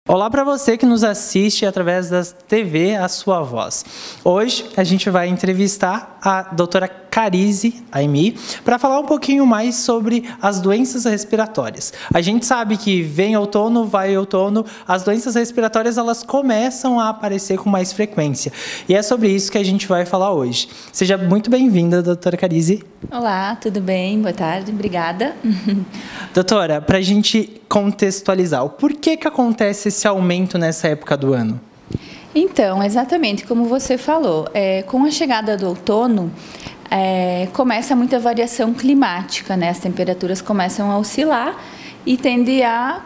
Olá para você que nos assiste através da TV A Sua Voz. Hoje a gente vai entrevistar a doutora Carize Aimi para falar um pouquinho mais sobre as doenças respiratórias. A gente sabe que vem outono, vai outono, as doenças respiratórias elas começam a aparecer com mais frequência. E é sobre isso que a gente vai falar hoje. Seja muito bem-vinda, doutora Carize. Olá, tudo bem? Boa tarde, obrigada. Doutora, para a gente contextualizar, o porquê que acontece esse aumento nessa época do ano? Então, exatamente como você falou, com a chegada do outono, começa muita variação climática, né? As temperaturas começam a oscilar e tende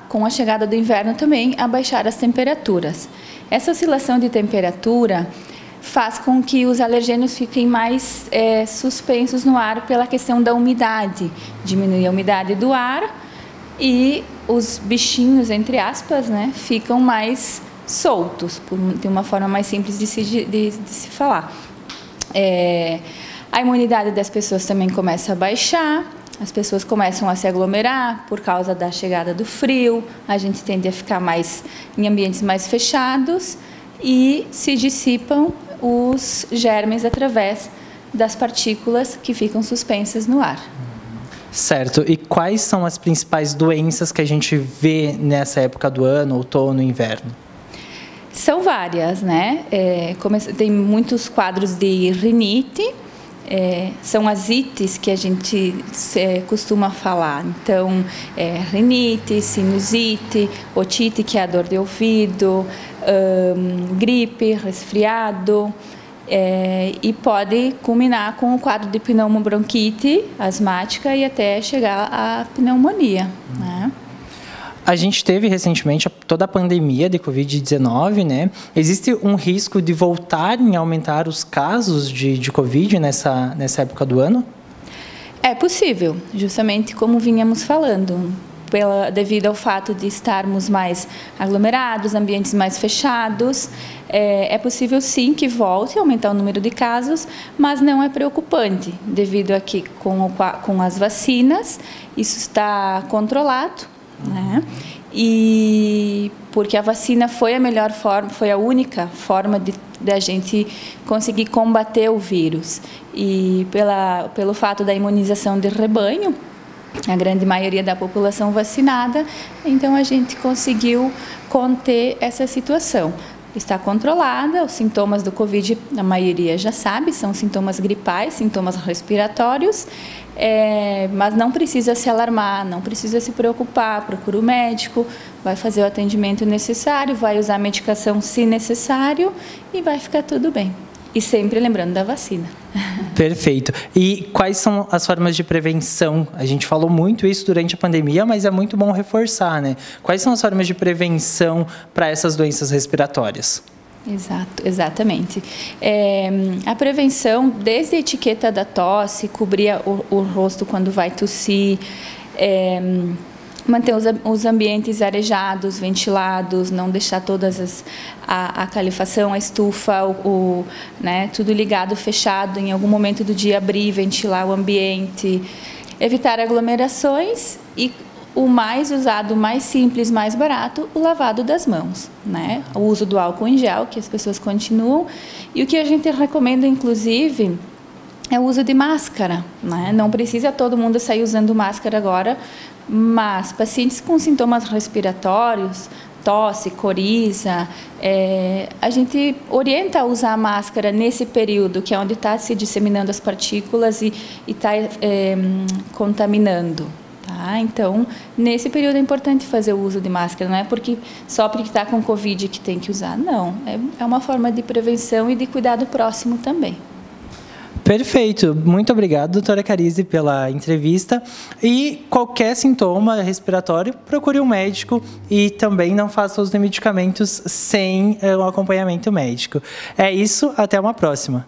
com a chegada do inverno também, a baixar as temperaturas. Essa oscilação de temperatura faz com que os alergênios fiquem mais suspensos no ar pela questão da umidade. Diminui a umidade do ar e os bichinhos, entre aspas, né, ficam mais soltos, de uma forma mais simples de se falar. A imunidade das pessoas também começa a baixar, as pessoas começam a se aglomerar por causa da chegada do frio, a gente tende a ficar mais em ambientes mais fechados e se dissipam os germes através das partículas que ficam suspensas no ar. Certo. E quais são as principais doenças que a gente vê nessa época do ano, outono e inverno? São várias, né? Tem muitos quadros de rinite, são as ites que a gente costuma falar. Então, rinite, sinusite, otite, que é a dor de ouvido, gripe, resfriado, e pode culminar com o quadro de pneumobronquite asmática e até chegar à pneumonia, né? A gente teve recentemente toda a pandemia de Covid-19, né? Existe um risco de voltarem a aumentar os casos de Covid nessa época do ano? É possível, justamente como vínhamos falando, devido ao fato de estarmos mais aglomerados, ambientes mais fechados, é possível sim que volte a aumentar o número de casos, mas não é preocupante, devido a que com as vacinas isso está controlado, né? E porque a vacina foi a melhor forma, foi a única forma de a gente conseguir combater o vírus. E pelo fato da imunização de rebanho, a grande maioria da população vacinada, então a gente conseguiu conter essa situação. Está controlada, os sintomas do Covid, a maioria já sabe, são sintomas gripais, sintomas respiratórios, mas não precisa se alarmar, não precisa se preocupar, procura o médico, vai fazer o atendimento necessário, vai usar a medicação se necessário e vai ficar tudo bem. E sempre lembrando da vacina. Perfeito. E quais são as formas de prevenção? A gente falou muito isso durante a pandemia, mas é muito bom reforçar, né? Quais são as formas de prevenção para essas doenças respiratórias? Exatamente. A prevenção, desde a etiqueta da tosse, cobrir o rosto quando vai tossir, manter os ambientes arejados, ventilados, não deixar a calefação, a estufa, né, tudo ligado, fechado, em algum momento do dia abrir, ventilar o ambiente, evitar aglomerações e o mais usado, mais simples, mais barato, o lavado das mãos, né? O uso do álcool em gel, que as pessoas continuam, e o que a gente recomenda, inclusive, é o uso de máscara, né? Não precisa todo mundo sair usando máscara agora, mas pacientes com sintomas respiratórios, tosse, coriza, a gente orienta a usar a máscara nesse período, que é onde está se disseminando as partículas e está contaminando. Tá? Então, nesse período é importante fazer o uso de máscara, não é só porque está com Covid que tem que usar, não. É uma forma de prevenção e de cuidado próximo também. Perfeito. Muito obrigado, doutora Carize, pela entrevista. E qualquer sintoma respiratório, procure um médico e também não faça uso de medicamentos sem um acompanhamento médico. É isso, até uma próxima.